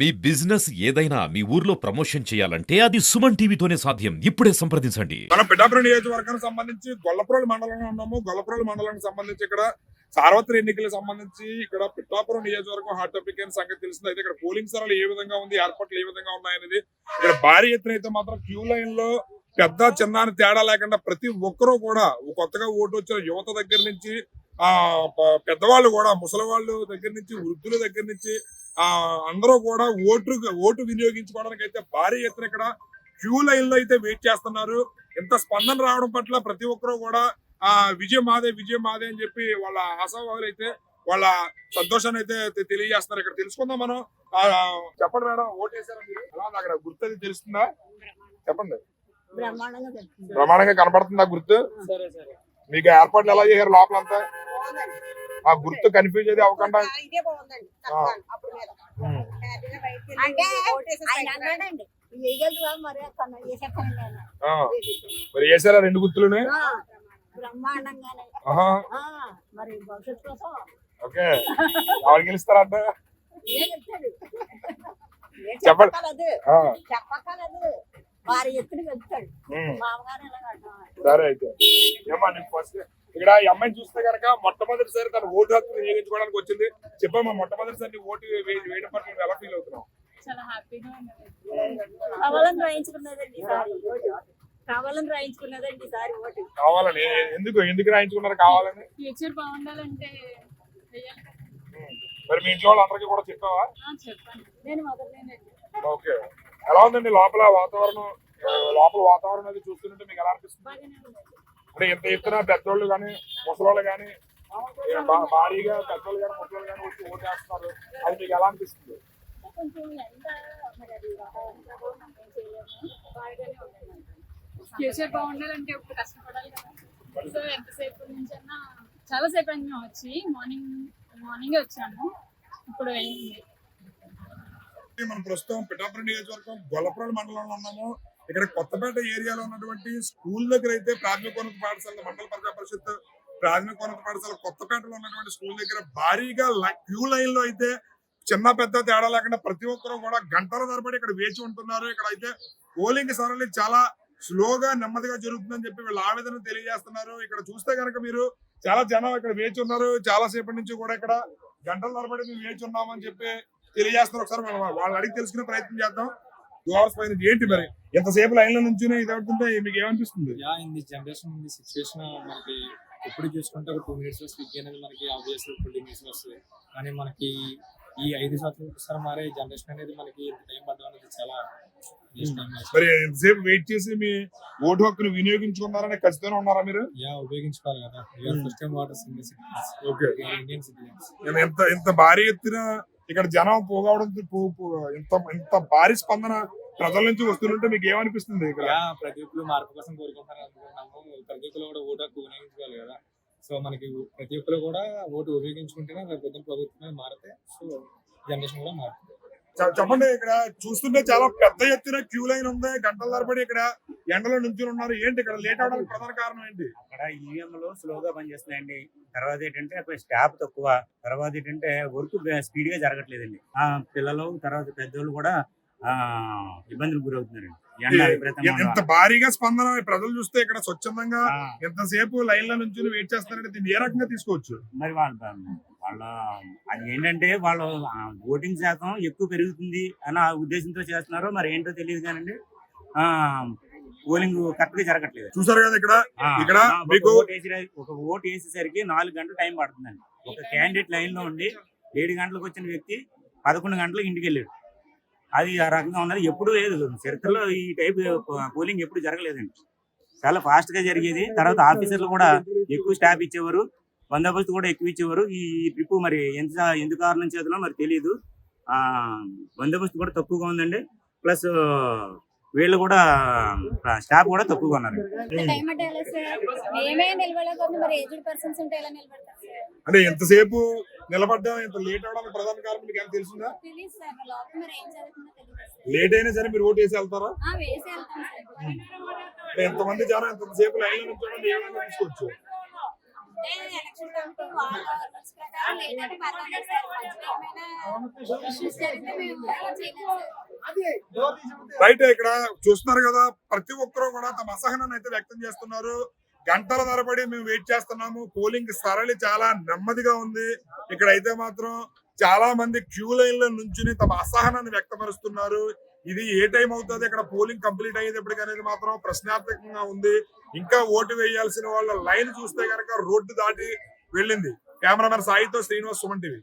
మీ business ఏదైనా మీ ఊర్లో promotion చేయాలంటే అది సుమన్ టీవీతోనే సాధ్యం. ఇప్పుడే సంప్రదించండి. మనం పిఠాపురం నియోజకవర్గానికి సంబంధించి గొల్లప్రోలు మండలంలో ఉన్నాము. గొల్లప్రోలు మండలానికి సంబంధించి ఇక్కడ సార్వత్రిక ఎన్నికలకు సంబంధించి ఇక్కడ పిఠాపురం నియోజకవర్గం హాట్ టాపిక్ అయిన సంగతి తెలిసింది. అయితే ఇక్కడ పోలింగ్ సరళి ఏ విధంగా ఉంది, ఏర్పాట్లు ఏ విధంగా ఉన్నాయనేది ఇక్కడ భారీ ఎత్తున అయితే మాత్రం క్యూ లైన్ లో పెద్ద చిన్న అని తేడా లేకుండా ప్రతి ఒక్కరూ కూడా కొత్తగా ఓటు వచ్చిన యువత దగ్గర నుంచి పెద్దవాళ్ళు కూడా, ముసలి వాళ్ళు దగ్గర నుంచి, వృద్ధుల దగ్గర నుంచి అందరూ కూడా ఓటు వినియోగించుకోవడానికి అయితే భారీ ఎత్తున ఇక్కడ క్యూ లైన్ లో అయితే వెయిట్ చేస్తున్నారు. ఇంత స్పందన రావడం పట్ల ప్రతి ఒక్కరూ కూడా విజయం మాదే అని చెప్పి వాళ్ళ ఆశావాదులు అయితే వాళ్ళ సంతోషాన్ని అయితే తెలియజేస్తున్నారు. ఇక్కడ తెలుసుకుందాం మనం. చెప్పండి మేడం, ఓటు వేసారా మీరు? ఎలా ఉంది అక్కడ గుర్తు అది తెలుస్తుందా? చెప్పండి. బ్రహ్మాండంగా కనపడుతుందా గుర్తు? మీకు ఏర్పాట్లు ఎలా చేశారు లోపలంతా? ఆ గుర్తు కన్ఫ్యూజ్ అయితే అవ్వకుండా మరి వేసారా రెండు గుర్తులునే? ఓకే, ఎవరు గెలుస్తారంట? చెప్పండి. సరే అయితే ఏమన్నా ఫస్ట్ ఇక్కడ ఈ అమ్మాయిని చూస్తే కనుక మొట్టమొదటిసారి తన ఓటు హక్కు వినియోగించుకోవడానికి వచ్చింది. చెప్పమ్మా, మొట్టమొదటిసారి ఓటు వేయడం పట్ల ఎలా ఫీల్ అవుతున్నావు? చాలా హ్యాపీగా కావాలని ఎందుకు రాయించుకున్నారు? కావాలని ఫ్యూచర్ బాగుండాలంటే మరి మీ ఇంట్లో వాళ్ళందరికీ కూడా చెప్పావా? చెప్పండి, నేను మొదలైన. ఓకే, ఎలా ఉందండి లోపల వాతావరణం? అది చూస్తుంటే మీకు ఎలా అనిపిస్తుంది? అంటే ఎంత ఎత్తున పెద్దోళ్ళు కానీ ముసలోళ్ళు కానీ భారీగా పెద్దోళ్ళు కానీ ముసలోళ్ళు కానీ వచ్చి ఓటు వేస్తున్నారు, అది మీకు ఎలా అనిపిస్తుంది? ఫ్యూచర్ బాగుండాలంటే ఇప్పుడు కష్టపడాలి కదా. సో ఎంతసేపు నుంచి అన్నా చాలా సేపు అయింది మేము వచ్చి. మార్నింగే వచ్చాము, ఇప్పుడు అయింది. మనం ప్రస్తుతం పిఠాపురం నియోజకవర్గం గొల్లప్రోలు మండలంలో ఉన్నాము. ఇక్కడ కొత్తపేట ఏరియాలో ఉన్నటువంటి స్కూల్ దగ్గర అయితే ప్రాథమికోన్నత పాఠశాల, మండల ప్రజా పరిషత్ ప్రాథమికోన్నత పాఠశాల కొత్తపేటలో ఉన్నటువంటి స్కూల్ దగ్గర భారీగా క్యూ లైన్ లో అయితే చిన్న పెద్ద తేడా లేకుండా ప్రతి ఒక్కరూ కూడా గంటల తరబడి ఇక్కడ వేచి ఉంటున్నారు. ఇక్కడ అయితే పోలింగ్ సరళి చాలా స్లోగా నెమ్మదిగా జరుగుతుందని చెప్పి వీళ్ళు ఆవేదన తెలియజేస్తున్నారు. ఇక్కడ చూస్తే కనుక మీరు చాలా జనం ఇక్కడ వేచి ఉన్నారు. చాలా సేపటి నుంచి కూడా ఇక్కడ గంటల తరబడి మేము వేచి ఉన్నామని చెప్పి తెలియజేస్తున్నారు. ఒకసారి మనం వాళ్ళని అడిగి తెలుసుకునే ప్రయత్నం చేద్దాం. 2 hours పైన ఏంటి మరి ఎంతసేపు లైన్ లో నుంచి ఇది అవుతుంటే మీకు ఏమనిపిస్తుంది? జనరేషన్ సిచ్యువేషన్ మనకి ఎప్పుడు చూసుకుంటే ఒక 2 minutes లో స్విగ్గీ అనేది మనకి ఆబ్వియస్లీ 20 minutes వస్తుంది. కానీ మనకి ఈ 5 సంవత్సరాలకు ఒకసారి మారే జనరేషన్ అనేది మనకి టైం పడడం అనేది చాలా మరి ఎంతసేపు వెయిట్ చేసి మీ ఓటు హక్కును వినియోగించుకున్నారని ఖచ్చితంగా ఉన్నారా మీరు? ఉపయోగించుకోవాలి కదా. First time water okay, Indian citizens. ఎంత భారీ ఎత్తున ఇక్కడ జనం పోగవడంతో ఇంత భారీ స్పందన ప్రజల నుంచి వస్తుంటే మీకు ఏమనిపిస్తుంది? ఇక్కడ ప్రతి ఒక్కరు మార్పు కోసం కోరుకుంటారు అనుకుంటున్నాము. ప్రతి ఒక్కరు కూడా ఓటు హక్కు వినియోగించుకోవాలి కదా. సో మనకి ప్రతి ఒక్కరు కూడా ఓటు ఉపయోగించుకుంటేనే రేపు ప్రభుత్వమే మారితే సో జనరేషన్ కూడా మారుతుంది. చెప్పండి, ఇక్కడ చూస్తుంటే చాలా పెద్ద ఎత్తున క్యూ లైన్ ఉంది. గంటల తరబడి ఇక్కడ ఎండలో నుంచి ఉన్నారు. ఏంటి ఇక్కడ లేట్ అవడానికి ప్రధాన కారణం ఏంటి? అక్కడ ఈవీఎంలు స్లోగా పనిచేస్తున్నాయండి. తర్వాత ఏంటంటే అక్కడ స్టాఫ్ తక్కువ. తర్వాత ఏంటంటే వర్క్ స్పీడ్ గా జరగట్లేదండి. పిల్లలు తర్వాత పెద్దోళ్ళు కూడా ఇబ్బందులకు గురవుతున్నారండి. ఎంత భారీగా స్పందన ప్రజలు చూస్తే ఇక్కడ స్వచ్ఛందంగా ఎంతసేపు లైన్ లో నుంచి వెయిట్ చేస్తారంటే దీన్ని ఏ రకంగా తీసుకోవచ్చు? మరి వాళ్ళ అది ఏంటంటే వాళ్ళు ఓటింగ్ శాతం ఎక్కువ పెరుగుతుంది అన్న ఉద్దేశంతో చేస్తున్నారు. మరి ఏంటో తెలియదు కానండి పోలింగ్ కరెక్ట్ గా జరగట్లేదు. చూసారు కదా ఇక్కడ మీకు ఒక ఓటు వేసేసరికి 4 గంటలు టైం పడుతుందండి. ఒక క్యాండిడేట్ లైన్ లో ఉండి 7 గంటలకు వచ్చిన వ్యక్తి 11 గంటలకు ఇంటికి వెళ్ళాడు. అది ఆ రకంగా ఉన్నది ఎప్పుడు లేదు. చరిత్రలో ఈ టైప్ పోలింగ్ ఎప్పుడు జరగలేదండి. చాలా ఫాస్ట్ గా జరిగేది. తర్వాత ఆఫీసర్లు కూడా ఎక్కువ స్టాఫ్ ఇచ్చేవారు, బందోబస్తు కూడా ఎక్కువ ఇచ్చేవారు. ఈ ట్రిప్ మరి ఎందుకు కారణం చేతున్నా మరి తెలియదు. బందోబస్తు కూడా తక్కువగా ఉందండి. ప్లస్ వీళ్ళు కూడా స్టాఫ్ కూడా తక్కువగా ఉన్నారు. అంటే ఎంతసేపు నిలబడ్డా ఎంత లేట్ అవడానికి ప్రధాన కారణం మీకు ఏమైనా తెలుస్తుందా? లేట్ అయినా సరే మీరు ఓటు వేసి వెళ్తారా? ఎంతమంది జనం ఎంతసేపు లైన్ లో నుంచి ఏమైనా తీసుకోవచ్చు? ఉంటే ఎలక్షన్ కమిటీ వాళ్ళ రూల్స్ ప్రకారం లేదంటే పర్వాలేదు సార్. మధ్యలో ఏమైనా ఇష్యూస్ జరిగితే మేము ఏం చేయలేము సార్. రైట్, ఇక్కడ చూస్తున్నారు కదా, ప్రతి ఒక్కరూ కూడా తమ అసహనాన్ని అయితే వ్యక్తం చేస్తున్నారు. గంటల తరబడి మేము వెయిట్ చేస్తున్నాము. పోలింగ్ సరళి చాలా నెమ్మదిగా ఉంది. ఇక్కడ అయితే మాత్రం చాలా మంది క్యూ లైన్ లో నుంచుని తమ అసహనాన్ని వ్యక్తపరుస్తున్నారు. ఇది ఏ టైం అవుతుంది, ఇక్కడ పోలింగ్ కంప్లీట్ అయ్యేటప్పటికి అనేది మాత్రం ప్రశ్నార్థకంగా ఉంది. ఇంకా ఓటు వేయాల్సిన వాళ్ళ లైన్ చూస్తే కనుక రోడ్డు దాటి వెళ్ళింది. కెమెరామెన్ సాయితో శ్రీనివాస్, సుమన్ టీవీ.